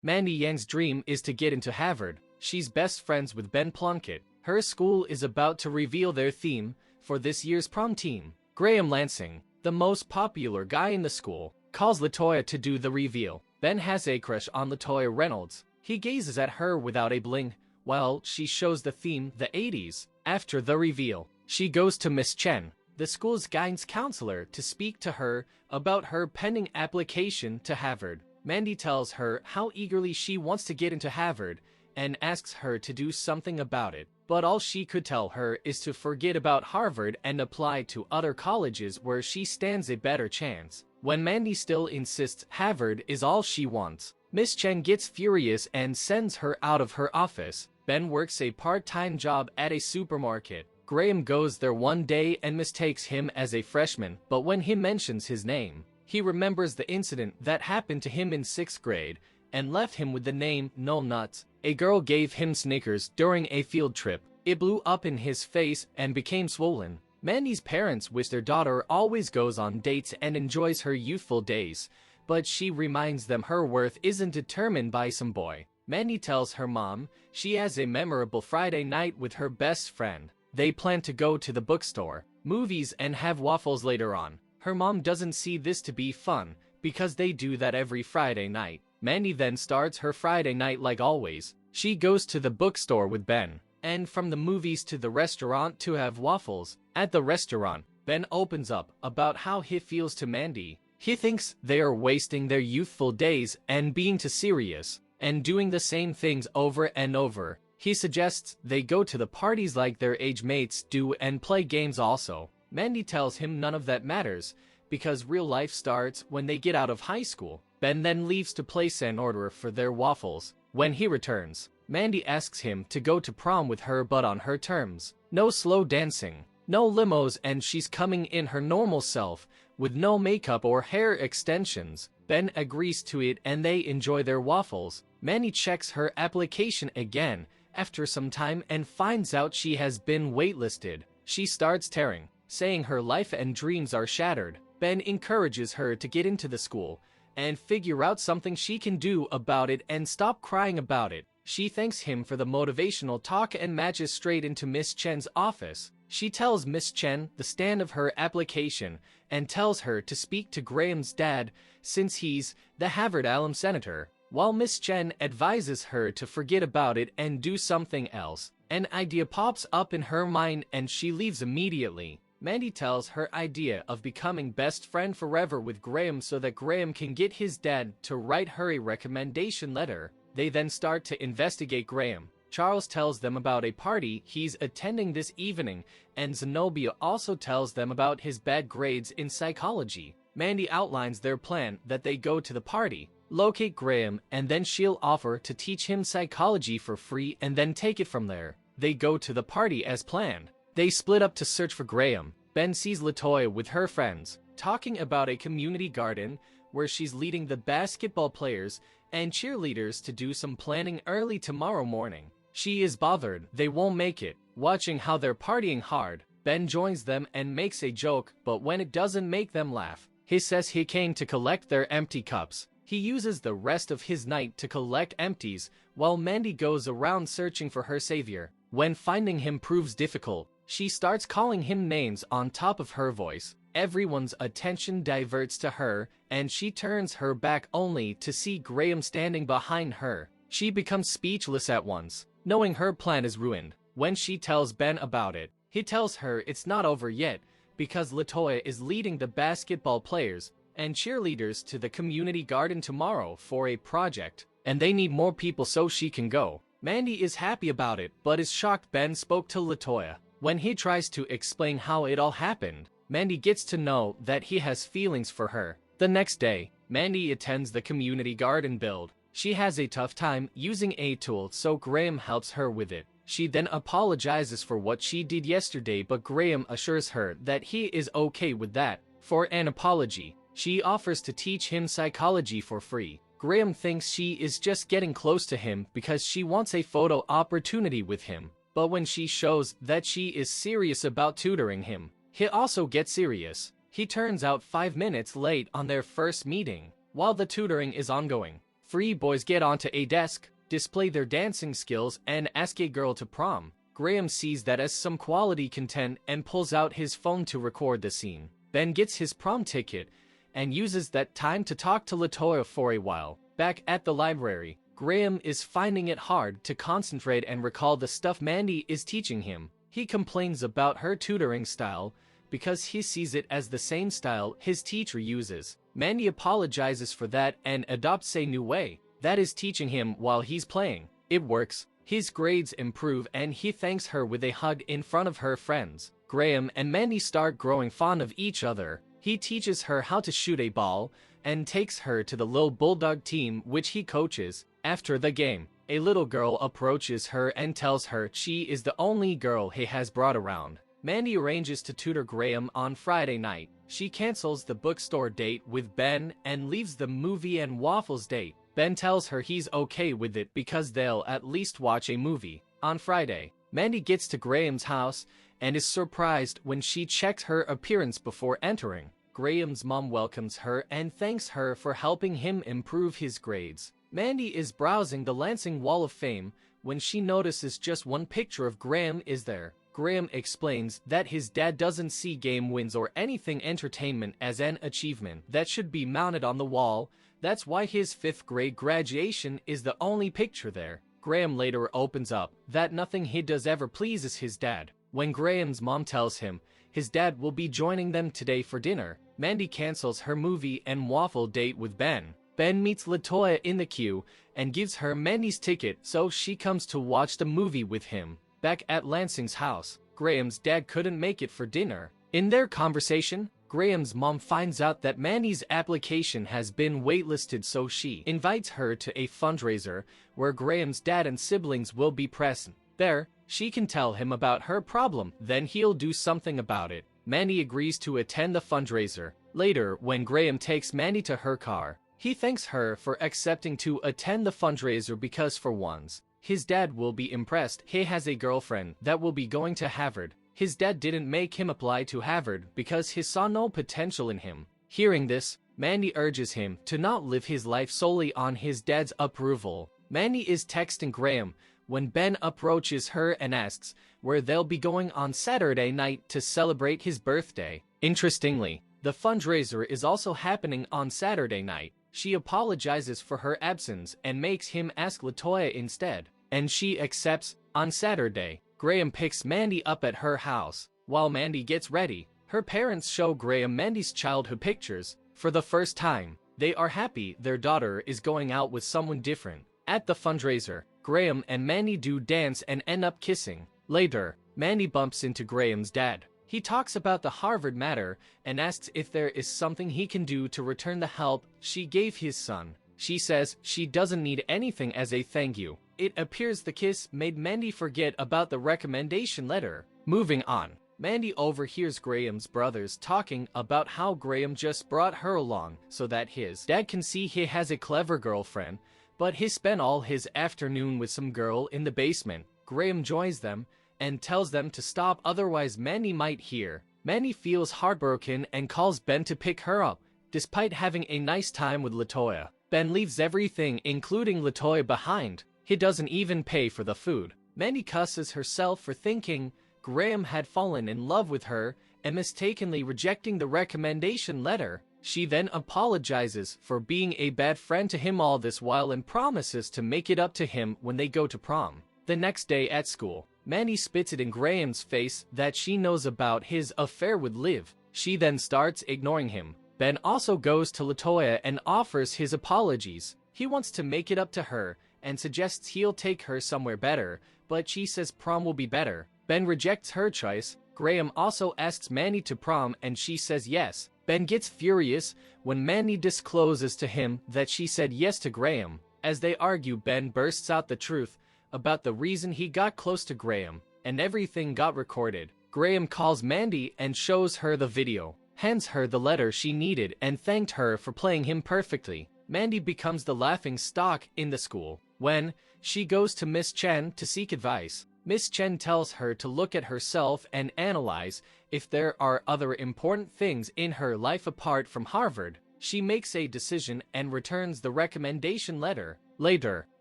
Mandy Yang's dream is to get into Harvard. She's best friends with Ben Plunkett. Her school is about to reveal their theme for this year's prom team. Graham Lansing, the most popular guy in the school, calls LaToya to do the reveal. Ben has a crush on LaToya Reynolds. He gazes at her without a bling while she shows the theme, the 80s. After the reveal, she goes to Miss Chen, the school's guidance counselor, to speak to her about her pending application to Harvard. Mandy tells her how eagerly she wants to get into Harvard and asks her to do something about it. But all she could tell her is to forget about Harvard and apply to other colleges where she stands a better chance. When Mandy still insists Harvard is all she wants, Miss Chen gets furious and sends her out of her office. Ben works a part-time job at a supermarket. Graham goes there one day and mistakes him as a freshman, but when he mentions his name, he remembers the incident that happened to him in 6th grade and left him with the name No Nuts. A girl gave him Snickers during a field trip. It blew up in his face and became swollen. Mandy's parents wish their daughter always goes on dates and enjoys her youthful days, but she reminds them her worth isn't determined by some boy. Mandy tells her mom she has a memorable Friday night with her best friend. They plan to go to the bookstore, movies, and have waffles later on. Her mom doesn't see this to be fun because they do that every Friday night. Mandy then starts her Friday night like always. She goes to the bookstore with Ben, and from the movies to the restaurant to have waffles. At the restaurant, Ben opens up about how he feels to Mandy. He thinks they are wasting their youthful days and being too serious, and doing the same things over and over. He suggests they go to the parties like their age mates do and play games also. Mandy tells him none of that matters, because real life starts when they get out of high school. Ben then leaves to place an order for their waffles. When he returns, Mandy asks him to go to prom with her but on her terms. No slow dancing, no limos, and she's coming in her normal self, with no makeup or hair extensions. Ben agrees to it and they enjoy their waffles. Mandy checks her application again after some time and finds out she has been waitlisted. She starts tearing, saying her life and dreams are shattered. Ben encourages her to get into the school and figure out something she can do about it and stop crying about it. She thanks him for the motivational talk and marches straight into Miss Chen's office. She tells Miss Chen the stand of her application and tells her to speak to Graham's dad since he's the Harvard alum senator. While Miss Chen advises her to forget about it and do something else, an idea pops up in her mind and she leaves immediately. Mandy tells her idea of becoming best friend forever with Graham so that Graham can get his dad to write her a recommendation letter. They then start to investigate Graham. Charles tells them about a party he's attending this evening, and Zenobia also tells them about his bad grades in psychology. Mandy outlines their plan that they go to the party, locate Graham, and then she'll offer to teach him psychology for free and then take it from there. They go to the party as planned. They split up to search for Graham. Ben sees LaToya with her friends, talking about a community garden where she's leading the basketball players and cheerleaders to do some planning early tomorrow morning. She is bothered they won't make it. Watching how they're partying hard, Ben joins them and makes a joke, but when it doesn't make them laugh, he says he came to collect their empty cups. He uses the rest of his night to collect empties, while Mandy goes around searching for her savior. When finding him proves difficult, she starts calling him names on top of her voice. Everyone's attention diverts to her, and she turns her back only to see Graham standing behind her. She becomes speechless at once, knowing her plan is ruined. When she tells Ben about it, he tells her it's not over yet, because LaToya is leading the basketball players and cheerleaders to the community garden tomorrow for a project, and they need more people so she can go. Mandy is happy about it, but is shocked Ben spoke to LaToya. When he tries to explain how it all happened, Mandy gets to know that he has feelings for her. The next day, Mandy attends the community garden build. She has a tough time using a tool, so Graham helps her with it. She then apologizes for what she did yesterday, but Graham assures her that he is okay with that. For an apology, she offers to teach him psychology for free. Graham thinks she is just getting close to him because she wants a photo opportunity with him. But when she shows that she is serious about tutoring him, he also gets serious. He turns out 5 minutes late on their first meeting. While the tutoring is ongoing, Three boys get onto a desk, display their dancing skills, and ask a girl to prom. Graham sees that as some quality content and pulls out his phone to record the scene. Ben gets his prom ticket and uses that time to talk to LaToya for a while. Back at the library, Graham is finding it hard to concentrate and recall the stuff Mandy is teaching him. He complains about her tutoring style because he sees it as the same style his teacher uses. Mandy apologizes for that and adopts a new way that is teaching him while he's playing. It works. His grades improve and he thanks her with a hug in front of her friends. Graham and Mandy start growing fond of each other. He teaches her how to shoot a ball and takes her to the little bulldog team which he coaches. After the game, a little girl approaches her and tells her she is the only girl he has brought around. Mandy arranges to tutor Graham on Friday night. She cancels the bookstore date with Ben and leaves the movie and waffles date. Ben tells her he's okay with it because they'll at least watch a movie. On Friday, Mandy gets to Graham's house and is surprised when she checks her appearance before entering. Graham's mom welcomes her and thanks her for helping him improve his grades. Mandy is browsing the Lansing Wall of Fame when she notices just one picture of Graham is there. Graham explains that his dad doesn't see game wins or anything entertainment as an achievement that should be mounted on the wall. That's why his 5th grade graduation is the only picture there. Graham later opens up that nothing he does ever pleases his dad. When Graham's mom tells him his dad will be joining them today for dinner, Mandy cancels her movie and waffle date with Ben. Ben meets LaToya in the queue and gives her Mandy's ticket so she comes to watch the movie with him. Back at Lansing's house, Graham's dad couldn't make it for dinner. In their conversation, Graham's mom finds out that Mandy's application has been waitlisted, so she invites her to a fundraiser where Graham's dad and siblings will be present. There, she can tell him about her problem, then he'll do something about it. Mandy agrees to attend the fundraiser. Later, when Graham takes Mandy to her car, he thanks her for accepting to attend the fundraiser because for once, his dad will be impressed. He has a girlfriend that will be going to Harvard. His dad didn't make him apply to Harvard because he saw no potential in him. Hearing this, Mandy urges him to not live his life solely on his dad's approval. Mandy is texting Graham when Ben approaches her and asks where they'll be going on Saturday night to celebrate his birthday. Interestingly, the fundraiser is also happening on Saturday night. She apologizes for her absence and makes him ask LaToya instead, and she accepts. On Saturday, Graham picks Mandy up at her house. While Mandy gets ready, her parents show Graham Mandy's childhood pictures. For the first time, they are happy their daughter is going out with someone different. At the fundraiser, Graham and Mandy do dance and end up kissing. Later, Mandy bumps into Graham's dad. He talks about the Harvard matter and asks if there is something he can do to return the help she gave his son. She says she doesn't need anything as a thank you. It appears the kiss made Mandy forget about the recommendation letter. Moving on, Mandy overhears Graham's brothers talking about how Graham just brought her along so that his dad can see he has a clever girlfriend, but he spent all his afternoon with some girl in the basement. Graham joins them and tells them to stop, otherwise Mandy might hear. Mandy feels heartbroken and calls Ben to pick her up. Despite having a nice time with LaToya, Ben leaves everything, including LaToya, behind. He doesn't even pay for the food. Mandy cusses herself for thinking Graham had fallen in love with her and mistakenly rejecting the recommendation letter. She then apologizes for being a bad friend to him all this while and promises to make it up to him when they go to prom. The next day at school, Mandy spits it in Graham's face that she knows about his affair with Liv. She then starts ignoring him. Ben also goes to LaToya and offers his apologies. He wants to make it up to her and suggests he'll take her somewhere better, but she says prom will be better. Ben rejects her choice. Graham also asks Mandy to prom and she says yes. Ben gets furious when Mandy discloses to him that she said yes to Graham. As they argue, Ben bursts out the truth about the reason he got close to Graham, and everything got recorded. Graham calls Mandy and shows her the video, hands her the letter she needed, and thanked her for playing him perfectly. Mandy becomes the laughing stock in the school. When she goes to Miss Chen to seek advice, Miss Chen tells her to look at herself and analyze if there are other important things in her life apart from Harvard. She makes a decision and returns the recommendation letter. Later,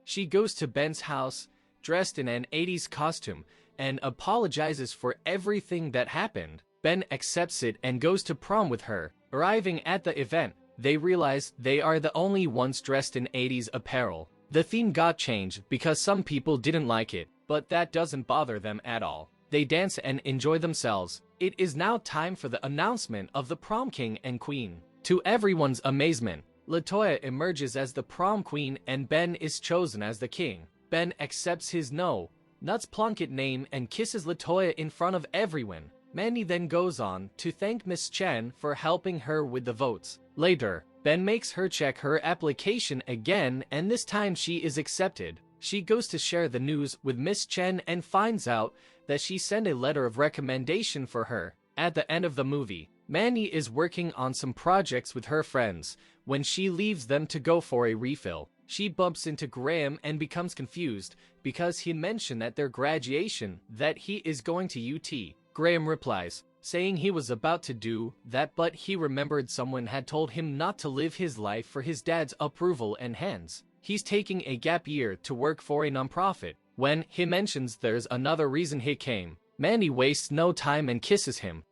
she goes to Ben's house, dressed in an 80s costume, and apologizes for everything that happened. Ben accepts it and goes to prom with her. Arriving at the event, they realize they are the only ones dressed in 80s apparel. The theme got changed because some people didn't like it, but that doesn't bother them at all. They dance and enjoy themselves. It is now time for the announcement of the prom king and queen. To everyone's amazement, LaToya emerges as the prom queen and Ben is chosen as the king. Ben accepts his nuts Plunkett name and kisses LaToya in front of everyone. Mandy then goes on to thank Miss Chen for helping her with the votes. Later, Ben makes her check her application again, and this time she is accepted. She goes to share the news with Miss Chen and finds out that she sent a letter of recommendation for her. At the end of the movie, Mandy is working on some projects with her friends. When she leaves them to go for a refill, she bumps into Graham and becomes confused because he mentioned at their graduation that he is going to UT. Graham replies, saying he was about to do that, but he remembered someone had told him not to live his life for his dad's approval and hence he's taking a gap year to work for a nonprofit. When he mentions there's another reason he came, Mandy wastes no time and kisses him.